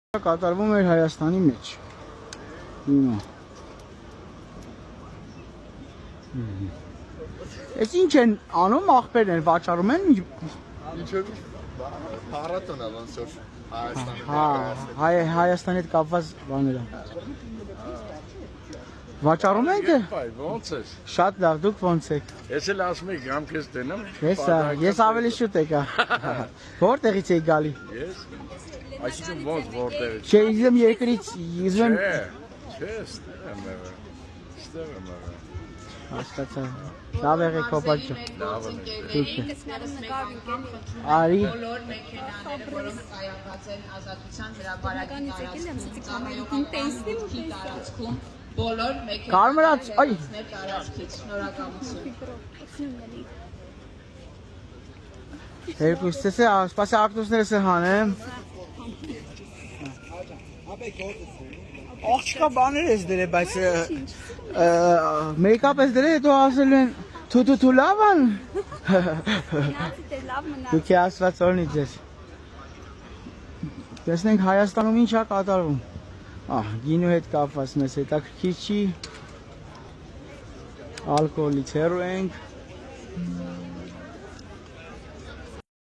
Կատարվում էր Հայաստանի մեջ։ Հիմա։ Էս ինչ են անում աղբերն վաճառում են։ Ինչու՞ փառատոն է ոնց որ Հայաստանի Հայաստանի հետ կապված բաները։ Վաճառում եք։ Ոնց է։ Շատ լավ, դուք ոնց եք։ Ես էլ ասում եմ գամ քեզ տենամ։ Ես ավելի շուտ եկա։ Որտեղից եք գալի։ Ես այսինքն ոնց որտեղից։ Չէ, իզեմ երկրից, իզեմ։ Չէ, ստեղ եմ եղել։ Ստեղ եմ եղել։ Հասկացա։ Լավ եղեք հոպաճը։ Լավ է։ Արի։ Բոլոր մեքենաները, որոնք կայացած են Ազատության հրապարակի տարածքում, բոլոր Կարմրած, այ։ տարածքից շնորհակալություն։ Երկուսս է, սպասի ակտուսները սը հանեմ։ Աղջկա բաներ ես դրե, բայց մեյքապ ես դրե, հետո ասել են թու լավ ան։ Դուք է ասված օրնի ձեզ։ Տեսնենք Հայաստանում ինչ է կատարվում։ Գինու հետ կապված մեզ հետաքրքիր չի։ Ալկոհոլից հեռու ենք։